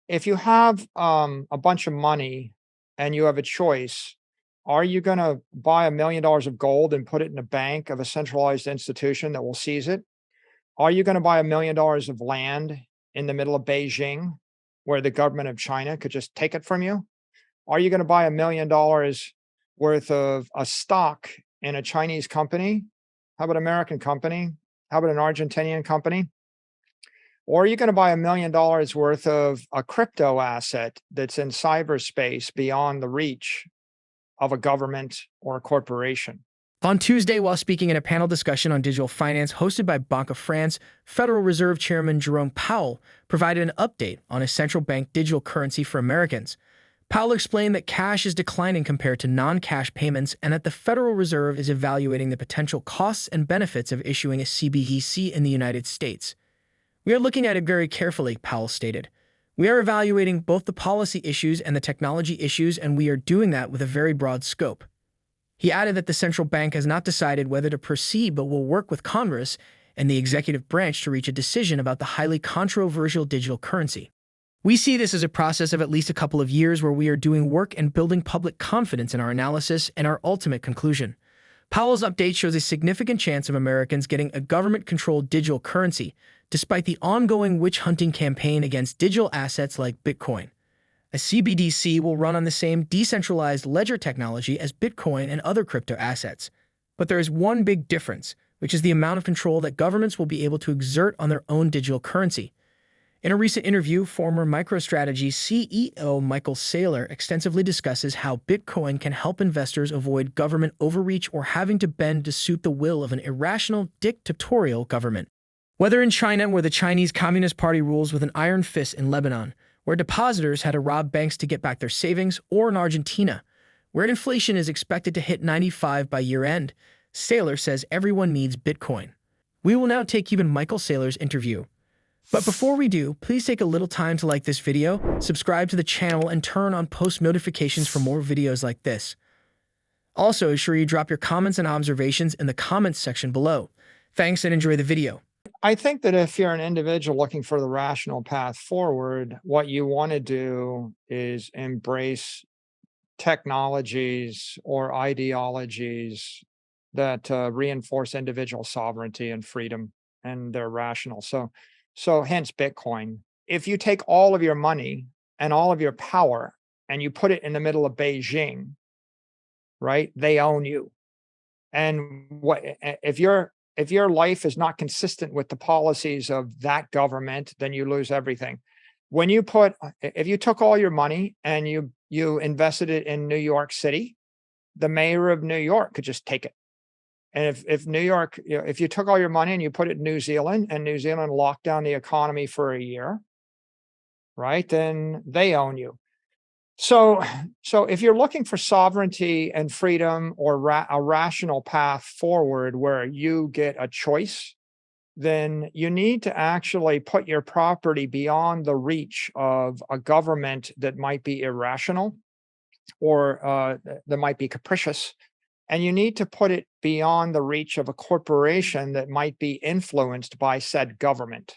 If you have a bunch of money and you have a choice, are you going to buy $1 million of gold and put it in a bank of a centralized institution that will seize it? Are you going to buy $1 million of land in the middle of Beijing where the government of China could just take it from you? Are you going to buy $1 million worth of a stock in a Chinese company? How about an American company? How about an Argentinian company? Or are you going to buy $1 million worth of a crypto asset that's in cyberspace beyond the reach of a government or a corporation? On Tuesday, while speaking in a panel discussion on digital finance hosted by Banque of France, Federal Reserve Chairman Jerome Powell provided an update on a central bank digital currency for Americans. Powell explained that cash is declining compared to non-cash payments and that the Federal Reserve is evaluating the potential costs and benefits of issuing a CBDC in the United States. "We are looking at it very carefully," Powell stated. "We are evaluating both the policy issues and the technology issues, and we are doing that with a very broad scope." He added that the central bank has not decided whether to proceed but will work with Congress and the executive branch to reach a decision about the highly controversial digital currency. "We see this as a process of at least a couple of years where we are doing work and building public confidence in our analysis and our ultimate conclusion." Powell's update shows a significant chance of Americans getting a government-controlled digital currency, despite the ongoing witch-hunting campaign against digital assets like Bitcoin. A CBDC will run on the same decentralized ledger technology as Bitcoin and other crypto assets. But there is one big difference, which is the amount of control that governments will be able to exert on their own digital currency. In a recent interview, former MicroStrategy CEO Michael Saylor extensively discusses how Bitcoin can help investors avoid government overreach or having to bend to suit the will of an irrational, dictatorial government. Whether in China, where the Chinese Communist Party rules with an iron fist, in Lebanon, where depositors had to rob banks to get back their savings, or in Argentina, where inflation is expected to hit 95 by year-end, Saylor says everyone needs Bitcoin. We will now take you in Michael Saylor's interview. But before we do, please take a little time to like this video, subscribe to the channel, and turn on post notifications for more videos like this. Also, be sure you drop your comments and observations in the comments section below. Thanks and enjoy the video. I think that if you're an individual looking for the rational path forward, what you want to do is embrace technologies or ideologies that reinforce individual sovereignty and freedom, and they're rational. So hence Bitcoin. If you take all of your money and all of your power and you put it in the middle of Beijing, right? They own you. And what if your life is not consistent with the policies of that government, then you lose everything. When you put if you took all your money and you invested it in New York City, the mayor of New York could just take it. And if New York, if you took all your money and you put it in New Zealand and New Zealand locked down the economy for a year, right? Then they own you. So if you're looking for sovereignty and freedom or a rational path forward where you get a choice, then you need to actually put your property beyond the reach of a government that might be irrational or that might be capricious. And you need to put it beyond the reach of a corporation that might be influenced by said government.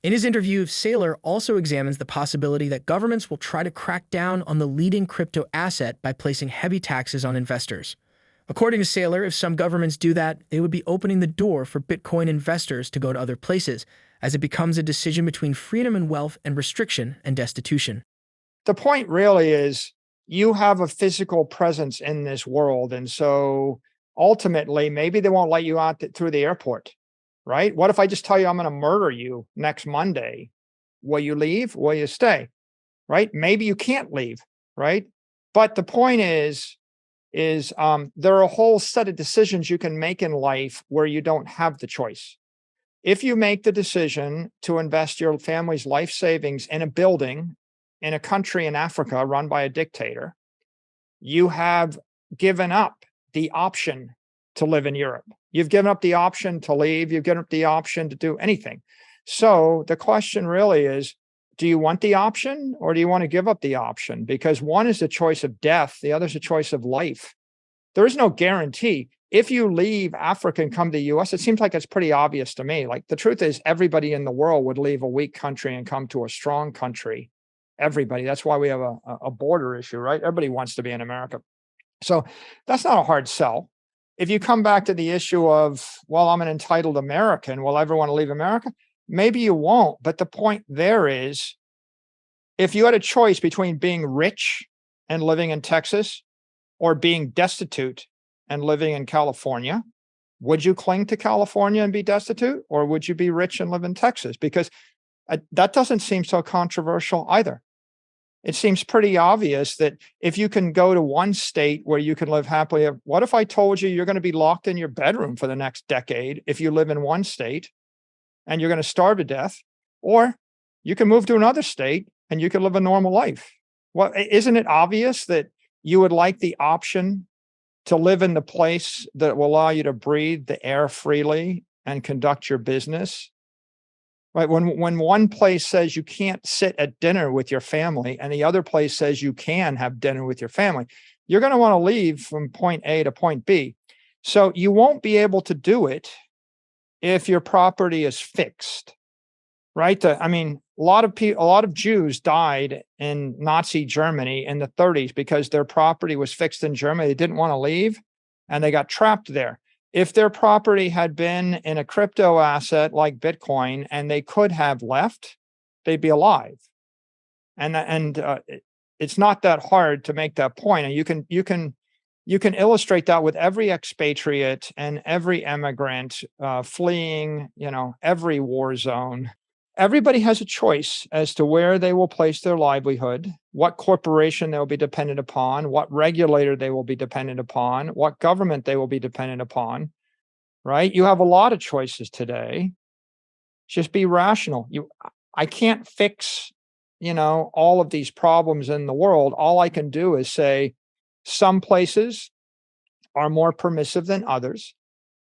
In his interview, Saylor also examines the possibility that governments will try to crack down on the leading crypto asset by placing heavy taxes on investors. According to Saylor, if some governments do that, they would be opening the door for Bitcoin investors to go to other places, as it becomes a decision between freedom and wealth and restriction and destitution. The point really is you have a physical presence in this world. And so ultimately, maybe they won't let you out through the airport. Right? What if I just tell you I'm going to murder you next Monday? Will you leave? Will you stay? Right? Maybe you can't leave. Right? But the point is there are a whole set of decisions you can make in life where you don't have the choice. If you make the decision to invest your family's life savings in a building in a country in Africa run by a dictator, you have given up the option to live in Europe. You've given up the option to leave. You've given up the option to do anything. So the question really is, do you want the option or do you want to give up the option? Because one is a choice of death. The other is a choice of life. There is no guarantee. If you leave Africa and come to the US, it seems like it's pretty obvious to me. Like the truth is everybody in the world would leave a weak country and come to a strong country everybody. That's why we have a border issue, right? Everybody wants to be in America. So that's not a hard sell. If you come back to the issue of, well, I'm an entitled American, will I ever want to leave America? Maybe you won't. But the point there is, if you had a choice between being rich and living in Texas or being destitute and living in California, would you cling to California and be destitute, or would you be rich and live in Texas? Because that doesn't seem so controversial either. It seems pretty obvious that if you can go to one state where you can live happily, what if I told you you're going to be locked in your bedroom for the next decade if you live in one state and you're going to starve to death? Or you can move to another state and you can live a normal life. Well, isn't it obvious that you would like the option to live in the place that will allow you to breathe the air freely and conduct your business? Right? When one place says you can't sit at dinner with your family and the other place says you can have dinner with your family, you're going to want to leave from point A to point B. So you won't be able to do it if your property is fixed, right? I mean, a lot of Jews died in Nazi Germany in the 30s because their property was fixed in Germany. They didn't want to leave and they got trapped there. If their property had been in a crypto asset like Bitcoin and they could have left, they'd be alive. And it's not that hard to make that point. And you can illustrate that with every expatriate and every immigrant fleeing, every war zone. Everybody has a choice as to where they will place their livelihood, what corporation they will be dependent upon, what regulator they will be dependent upon, what government they will be dependent upon, right? You have a lot of choices today. Just be rational. I can't fix, all of these problems in the world. All I can do is say some places are more permissive than others.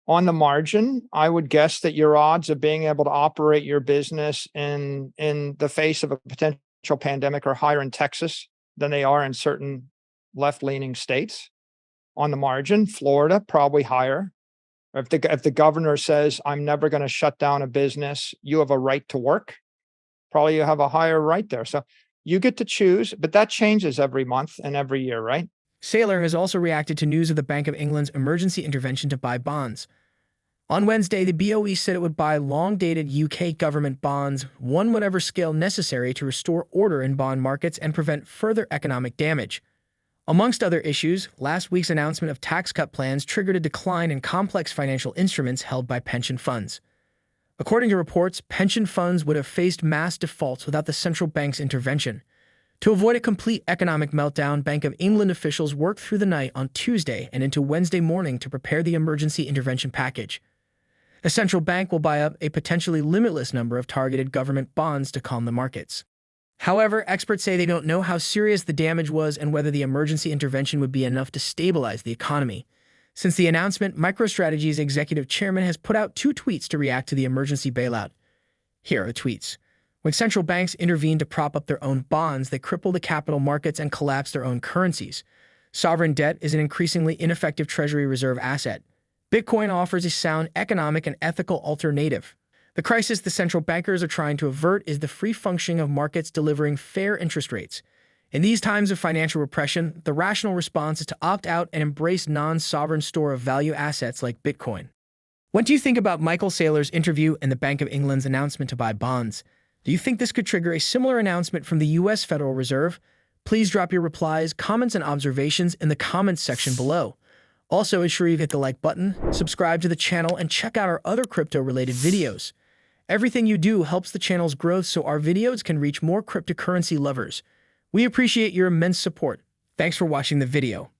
On the margin, I would guess that your odds of being able to operate your business in the face of a potential pandemic are higher in Texas than they are in certain left-leaning states. On the margin, Florida, probably higher. If the governor says, I'm never going to shut down a business, you have a right to work, probably you have a higher right there. So you get to choose, but that changes every month and every year, right? Saylor has also reacted to news of the Bank of England's emergency intervention to buy bonds. On Wednesday, the BOE said it would buy long-dated UK government bonds, one whatever scale necessary to restore order in bond markets and prevent further economic damage. Amongst other issues, last week's announcement of tax cut plans triggered a decline in complex financial instruments held by pension funds. According to reports, pension funds would have faced mass defaults without the central bank's intervention. To avoid a complete economic meltdown, Bank of England officials worked through the night on Tuesday and into Wednesday morning to prepare the emergency intervention package. The central bank will buy up a potentially limitless number of targeted government bonds to calm the markets. However, experts say they don't know how serious the damage was and whether the emergency intervention would be enough to stabilize the economy. Since the announcement, MicroStrategy's executive chairman has put out 2 tweets to react to the emergency bailout. Here are the tweets. When central banks intervene to prop up their own bonds, they cripple the capital markets and collapse their own currencies. Sovereign debt is an increasingly ineffective Treasury reserve asset. Bitcoin offers a sound economic and ethical alternative. The crisis the central bankers are trying to avert is the free functioning of markets delivering fair interest rates. In these times of financial repression, the rational response is to opt out and embrace non-sovereign store of value assets like Bitcoin. What do you think about Michael Saylor's interview and the Bank of England's announcement to buy bonds? Do you think this could trigger a similar announcement from the U.S. Federal Reserve? Please drop your replies, comments, and observations in the comments section below. Also, ensure you hit the like button, subscribe to the channel, and check out our other crypto-related videos. Everything you do helps the channel's growth so our videos can reach more cryptocurrency lovers. We appreciate your immense support. Thanks for watching the video.